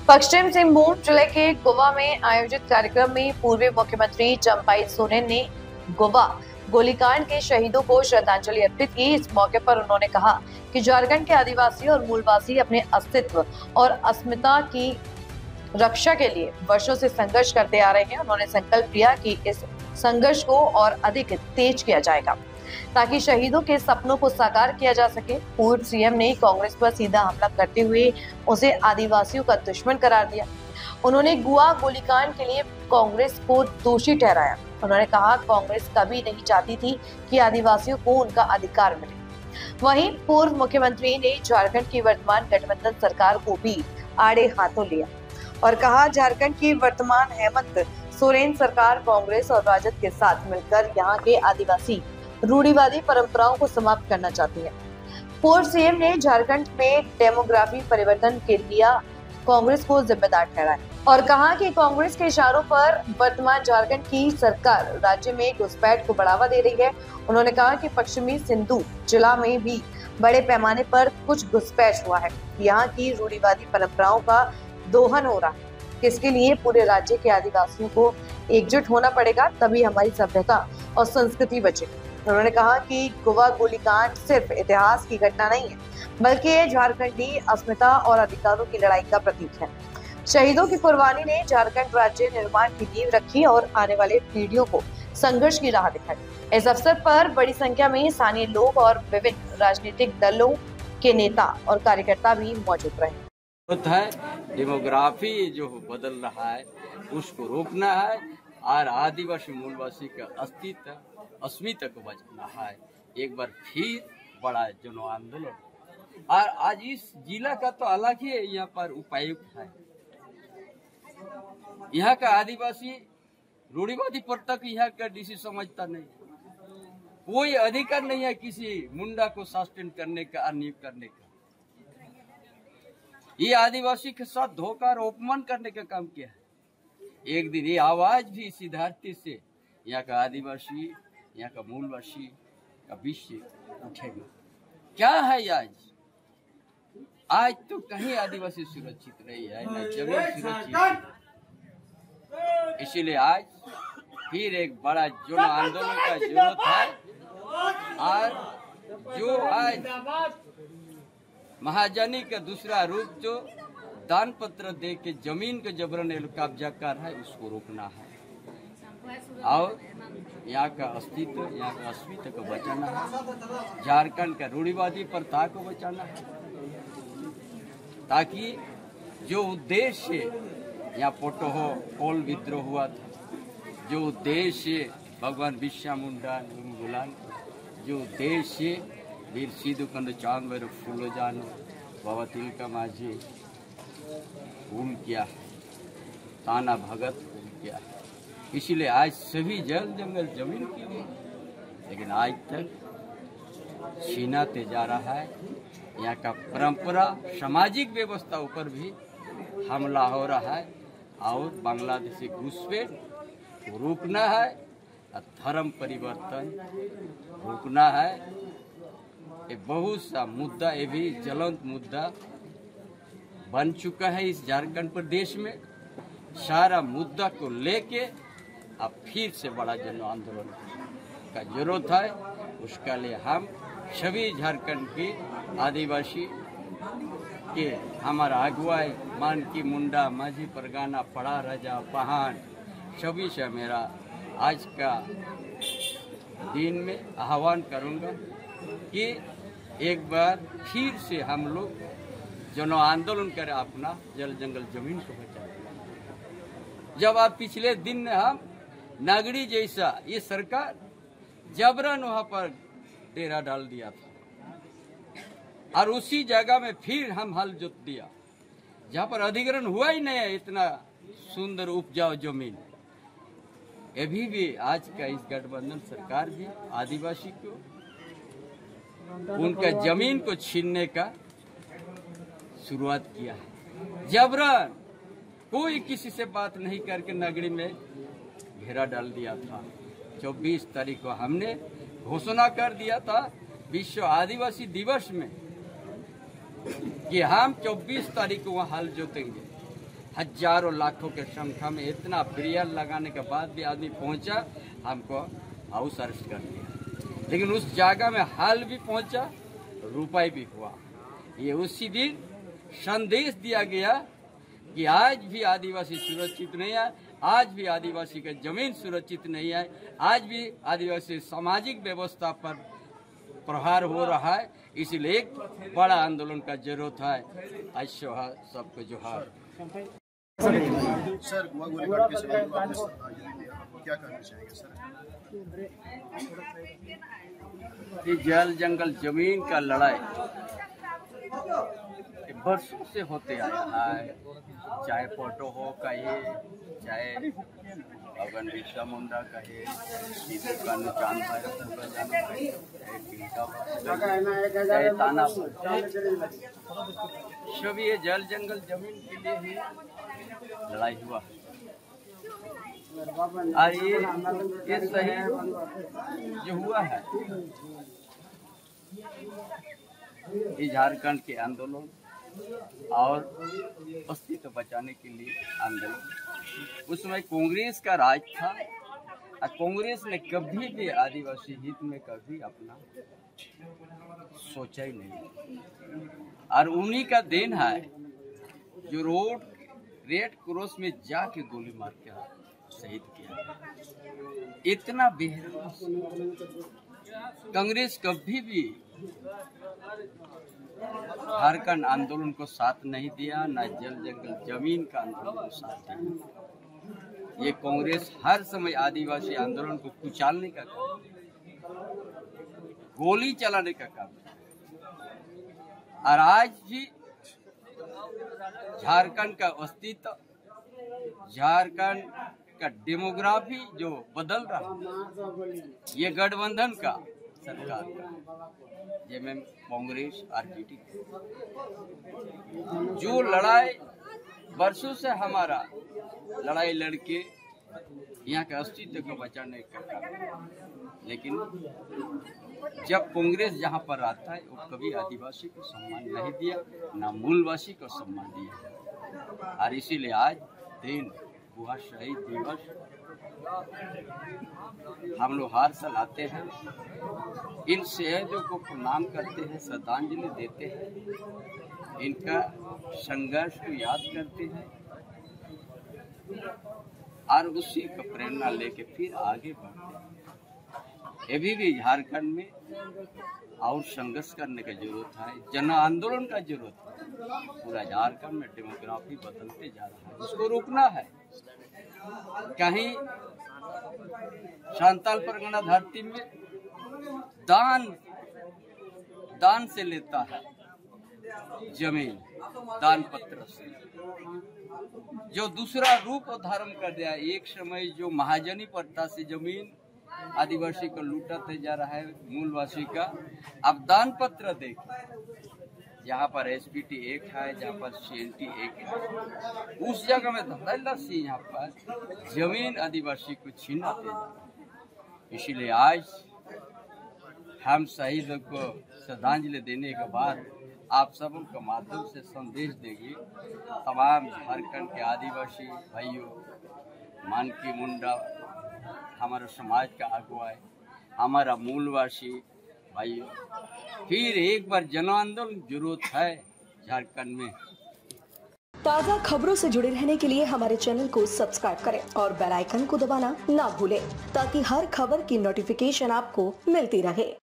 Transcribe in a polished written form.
पश्चिम सिंहभूम जिले के गोवा में आयोजित कार्यक्रम में पूर्व मुख्यमंत्री चंपाई सोरेन ने गोवा गोलीकांड के शहीदों को श्रद्धांजलि अर्पित की। इस मौके पर उन्होंने कहा कि झारखंड के आदिवासी और मूलवासी अपने अस्तित्व और अस्मिता की रक्षा के लिए वर्षों से संघर्ष करते आ रहे हैं। उन्होंने संकल्प लिया कि इस संघर्ष को और अधिक तेज किया जाएगा ताकि शहीदों के सपनों को साकार किया जा सके। पूर्व सीएम ने कांग्रेस पर सीधा हमला करते हुए उसे आदिवासियों का दुश्मन करार दिया। उन्होंने गोवा गोलीकांड के लिए कांग्रेस को दोषी ठहराया। उन्होंने कहा कांग्रेस कभी नहीं चाहती थी कि आदिवासियों को उनका अधिकार मिले। वहीं पूर्व मुख्यमंत्री ने झारखंड की वर्तमान गठबंधन सरकार को भी आड़े हाथों लिया और कहा झारखंड की वर्तमान हेमंत सोरेन सरकार कांग्रेस और राजद के साथ मिलकर यहाँ के आदिवासी रूढ़िवादी परंपराओं को समाप्त करना चाहती है। पूर्व सीएम ने झारखंड में डेमोग्राफी परिवर्तन के लिए कांग्रेस को जिम्मेदार ठहराया और कहा कि कांग्रेस के इशारों पर वर्तमान झारखंड की सरकार राज्य में घुसपैठ को बढ़ावा दे रही है। उन्होंने कहा कि पश्चिमी सिंधु जिला में भी बड़े पैमाने पर कुछ घुसपैठ हुआ है। यहाँ की रूढ़िवादी परंपराओं का दोहन हो रहा है, इसके लिए पूरे राज्य के आदिवासियों को एकजुट होना पड़ेगा, तभी हमारी सभ्यता और संस्कृति बचेगी। उन्होंने कहा कि गोवा गोलीकांड सिर्फ इतिहास की घटना नहीं है, बल्कि ये झारखंडी अस्मिता और अधिकारों की लड़ाई का प्रतीक है। शहीदों की कुर्बानी ने झारखंड राज्य निर्माण की नींव रखी और आने वाले पीढ़ियों को संघर्ष की राह दिखाई। इस अवसर पर बड़ी संख्या में स्थानीय लोग और विभिन्न राजनीतिक दलों के नेता और कार्यकर्ता भी मौजूद रहे। डेमोग्राफी जो बदल रहा है उसको रोकना है और आदिवासी मूलवासी का अस्तित्व अस्मिता को बचाना है। एक बार फिर बड़ा जन आंदोलन और आज इस जिला का तो अलग ही यहाँ पर उपायुक्त है। यहाँ का आदिवासी रूढ़िवादी पर तक यहाँ का डीसी समझता नहीं, कोई अधिकार नहीं है किसी मुंडा को सस्पेंड करने का और नियुक्त करने का। ये आदिवासी के साथ धोखा और अपमान करने का काम किया है। एक दिन ये आवाज भी इसी धरती से यहाँ का आदिवासी यहाँ का मूलवासी का विषय उठेगा। क्या है आज तो कहीं आदिवासी सुरक्षित नहीं है, न जमीन सुरक्षित। इसीलिए आज फिर एक बड़ा जन आंदोलन का जरूरत है और जो आज महाजनी का दूसरा रूप जो दान पत्र दे के जमीन के जबरन कब्जा कर है उसको रोकना है और यहाँ का अस्तित्व यहाँ का अस्मिता को बचाना है। झारखंड का रूढ़िवादी प्रथा को बचाना है ताकि जो उद्देश्य यहाँ पोटोहो कोल विद्रोह हुआ था, जो उद्देश्य भगवान बिरसा मुंडा गुलान, जो उद्देश्य वीर सिद्धू कंद चांद फूलो जानो बाबा तिलका माझी भूल किया है, ताना भगत भूल किया है। इसीलिए आज सभी जल जंगल जमीन की है, लेकिन आज तक छीनाते जा रहा है। यहाँ का परंपरा सामाजिक व्यवस्था ऊपर भी हमला हो रहा है और बांग्लादेशी घुसपैठ को रोकना है और धर्म परिवर्तन रोकना है। ये बहुत सा मुद्दा, ये भी ज्वलंत मुद्दा बन चुका है इस झारखंड प्रदेश में। सारा मुद्दा को लेके अब फिर से बड़ा जन आंदोलन का जरूरत है। उसका लिए हम सभी झारखंड के आदिवासी के हमारा अगुवाई मान की मुंडा माझी परगाना पड़ा राजा पहाड़ सभी से मेरा आज का दिन में आह्वान करूंगा कि एक बार फिर से हम लोग जन आंदोलन करें, अपना जल जंगल जमीन को बचाएं। जब आप पिछले दिन हम नागड़ी जैसा ये सरकार जबरन वहां पर डेरा डाल दिया था और उसी जगह में फिर हम हल जोत दिया जहां पर अधिग्रहण हुआ ही नहीं है। इतना सुंदर उपजाऊ जमीन अभी भी आज का इस गठबंधन सरकार भी आदिवासी को उनका जमीन को छीनने का शुरुआत किया है। जबरन कोई किसी से बात नहीं करके नगरी में घेरा डाल दिया था। 24 तारीख को हमने घोषणा कर दिया था विश्व आदिवासी दिवस में कि हम 24 तारीख को वहाँ हल जोतेंगे। हजारों लाखों के संख्या में इतना बैरियर लगाने के बाद भी आदमी पहुंचा, हमको हाउस अरेस्ट कर दिया। लेकिन उस जगह में हाल भी पहुंचा, रुपये भी हुआ। ये उसी दिन संदेश दिया गया कि आज भी आदिवासी सुरक्षित नहीं है, आज भी आदिवासी का जमीन सुरक्षित नहीं है, आज भी आदिवासी सामाजिक व्यवस्था पर प्रहार हो रहा है। इसलिए एक बड़ा आंदोलन का जरूरत है। आज सबको जोहार। सर, गोवा गोलीकांड के समय क्या कहना चाहेंगे सर? ये जल जंगल जमीन का लड़ाई वर्षों से होते आया है। चाहे पोटो हो कहे, चाहे भगवान बिरसा मुंडा कहे, चांद चाहे ताना, सभी ये जल जंगल जमीन के लिए ही लड़ाई हुआ। और ये सही जो हुआ है, ये झारखंड के आंदोलन और अस्तित्व बचाने के लिए आंदोलन। उस समय कांग्रेस का राज था और कांग्रेस ने कभी भी आदिवासी हित में कभी अपना सोचा ही नहीं। और उन्हीं का देन है जो रेड क्रॉस में जाके गोली मार के शहीद किया। इतना बेहद कांग्रेस कभी भी झारखंड आंदोलन को साथ नहीं दिया, न जल जंगल जमीन का आंदोलन को साथ दिया। ये कांग्रेस हर समय आदिवासी आंदोलन को कुचलने का काम, गोली चलाने का काम। और आज भी झारखंड का अस्तित्व, झारखंड का डेमोग्राफी जो बदल रहा, ये गठबंधन का सरकार का, जिसमें कांग्रेस आरजेडी जो लड़ाई वर्षों से हमारा लड़ाई लड़के यहाँ के अस्तित्व को बचाने का काम। लेकिन जब कांग्रेस जहाँ पर आता है वो कभी आदिवासी को सम्मान नहीं दिया, ना मूलवासी को सम्मान दिया। और इसीलिए आज दिन हुआ शहीद दिवस हम लोग हर साल आते हैं, इन शहीदों को प्रणाम करते हैं, श्रद्धांजलि देते हैं, इनका संघर्ष को याद करते हैं और उसी को प्रेरणा लेके फिर आगे बढ़ते हैं। अभी भी झारखंड में और संघर्ष करने की जरूरत है, जन आंदोलन का जरूरत है। पूरा झारखंड में डेमोग्राफी बदलते जा रहा है, उसको रोकना है। कहीं सांताल परगना धरती में दान से लेता है जमीन, दान पत्र से, जो दूसरा रूप धारण कर दिया। एक समय जो महाजनी प्रथा से जमीन आदिवासी को लूटाते जा रहा है मूलवासी का, अब दान पत्र देखिए, जहाँ पर एसपीटी एक है, जहाँ पर सीएनटी एक है, उस जगह में धड़ल्ला से यहाँ पर जमीन आदिवासी को छीनाते जा रहा है। इसीलिए आज हम शहीदों को श्रद्धांजलि देने के बाद आप सबों के माध्यम से संदेश देंगे तमाम झारखंड के आदिवासी भाइयों, मानकी मुंडा हमारा समाज का अगुवाई, हमारा मूलवासी भाइयों, फिर एक बार जन आंदोलन जरूरत है झारखंड में। ताज़ा खबरों से जुड़े रहने के लिए हमारे चैनल को सब्सक्राइब करें और बेल आइकन को दबाना ना भूलें, ताकि हर खबर की नोटिफिकेशन आपको मिलती रहे।